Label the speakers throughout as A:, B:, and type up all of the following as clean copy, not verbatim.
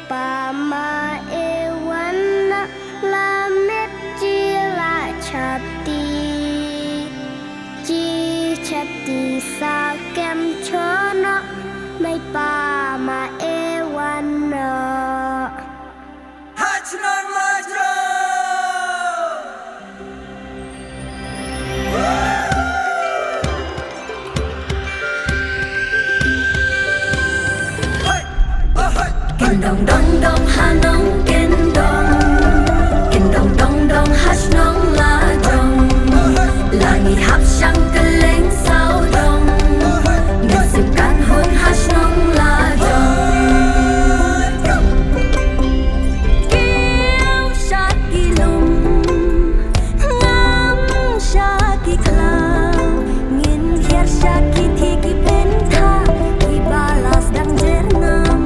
A: Pama ewana lamit jila chati ji chati sa kem chono mai pama ewana
B: Hachman Majro. Ken dong dong dong ha nong ken dong dong dong hash nong la dong langi hap sang keleng sao dong ngesip kan hun hash nong la dong kêu shaki lum ngam shaki klau ngin hiar shaki thiki penta ki balas dang jernam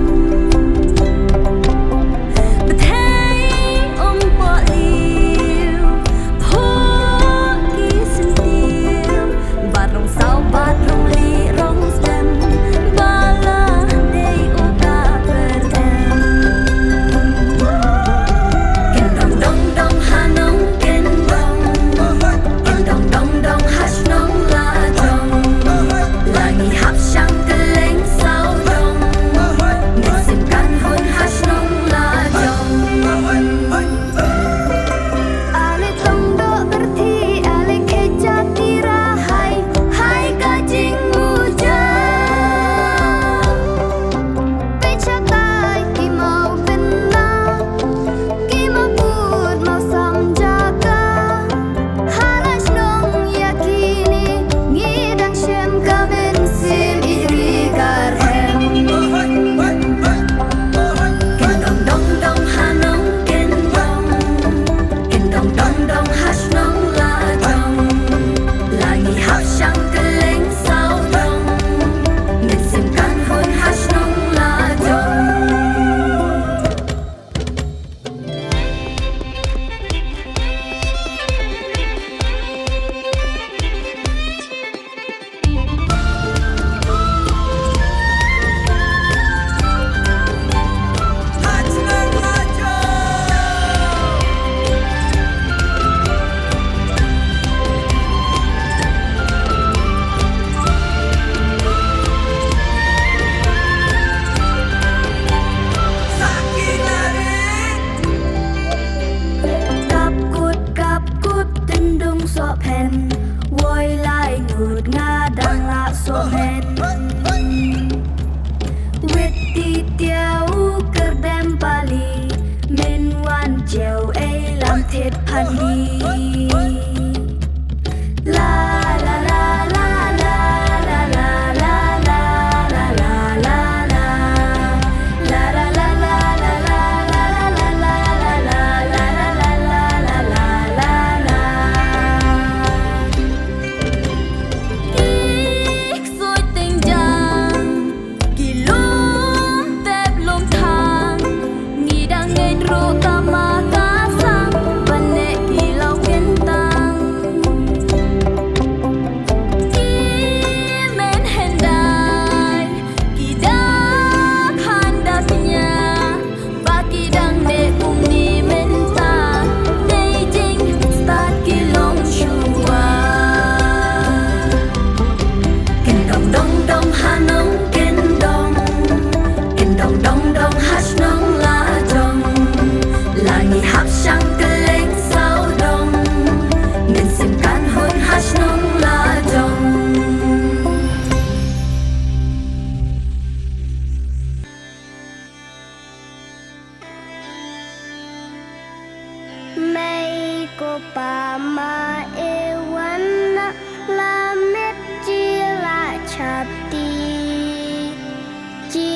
A: Pama ewana lamit jila chati ji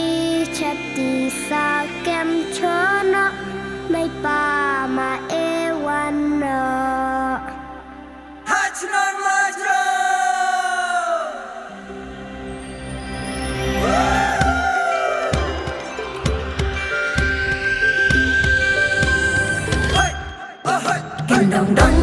A: chati sa kem chono mai pama ewana
B: Hachman Majro. Ken dong dong